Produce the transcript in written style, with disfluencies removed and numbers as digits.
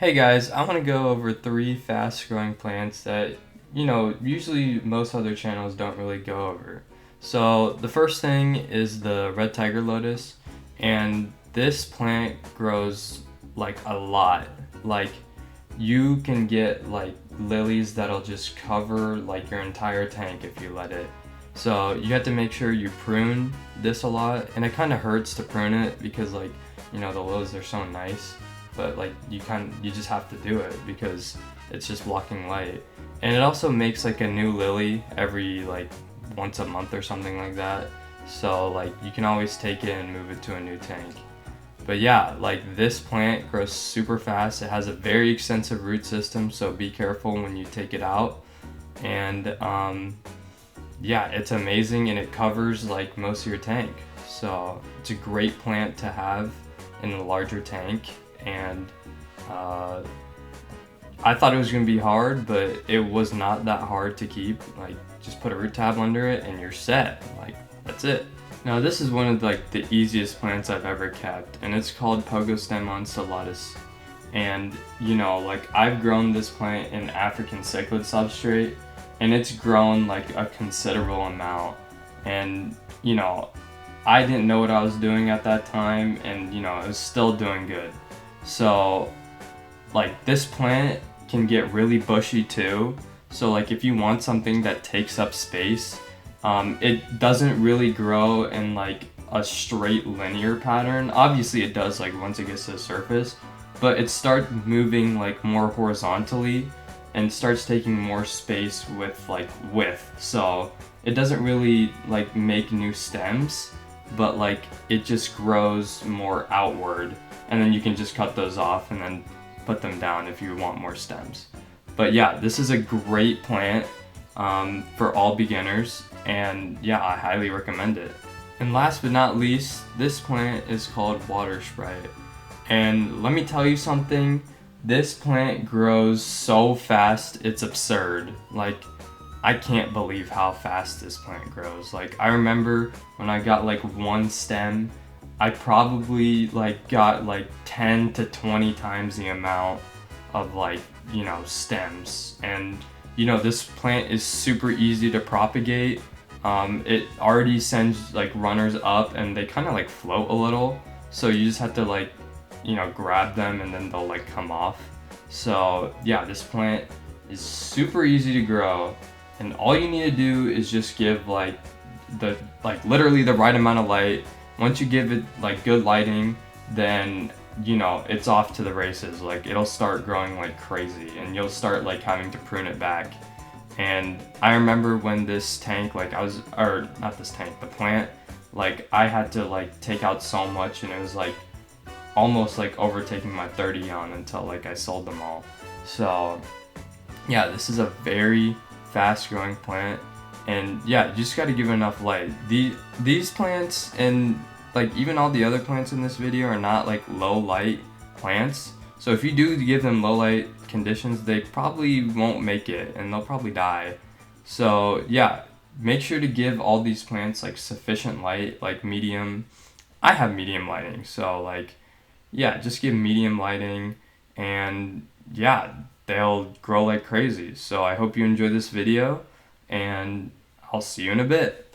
Hey guys, I want to go over 3 fast growing plants that, usually most other channels don't really go over. So the first thing is the red tiger lotus, and this plant grows like a lot. Like you can get like lilies that'll just cover like your entire tank if you let it. So you have to make sure you prune this a lot, and it kind of hurts to prune it because the lilies are so nice, but like you just have to do it because it's just blocking light. And it also makes like a new lily every like once a month or something like that. So like you can always take it and move it to a new tank. But yeah, like this plant grows super fast. It has a very extensive root system, so be careful when you take it out. And yeah, it's amazing and it covers like most of your tank. So it's a great plant to have in a larger tank. And uh, I thought it was gonna be hard, but it was not that hard to keep. Like just put a root tab under it and you're set. Like that's it. Now this is one of like the easiest plants I've ever kept, and it's called Pogostem oncellatus. And like I've grown this plant in African cichlid substrate, and it's grown like a considerable amount. And I didn't know what I was doing at that time, and it was still doing good. So like this plant can get really bushy too. So like if you want something that takes up space, it doesn't really grow in like a straight linear pattern. Obviously it does like once it gets to the surface, but it starts moving like more horizontally and starts taking more space with like width. So it doesn't really like make new stems, but like it just grows more outward, and then you can just cut those off and then put them down if you want more stems. But yeah, this is a great plant for all beginners, and yeah, I highly recommend it. And last but not least, this plant is called water sprite. And let me tell you something, this plant grows so fast, it's absurd. Like, I can't believe how fast this plant grows. Like, I remember when I got like one stem, I probably like got like 10 to 20 times the amount of like, stems. And this plant is super easy to propagate. It already sends like runners up and they kind of like float a little. So you just have to like, grab them and then they'll like come off. So yeah, this plant is super easy to grow. And all you need to do is just give like literally the right amount of light. Once you give it like good lighting, then it's off to the races. Like it'll start growing like crazy, and you'll start like having to prune it back. And I remember when this tank, like or not this tank, the plant, like I had to like take out so much, and it was like almost like overtaking my 30 on until like I sold them all. So yeah, this is a very fast growing plant, and yeah, you just got to give it enough light. These plants, and like even all the other plants in this video, are not like low light plants. So if you do give them low light conditions, they probably won't make it and they'll probably die. So yeah, make sure to give all these plants like sufficient light, like medium. I have medium lighting, so like yeah, just give medium lighting, and yeah, they'll grow like crazy. So I hope you enjoyed this video, and I'll see you in a bit.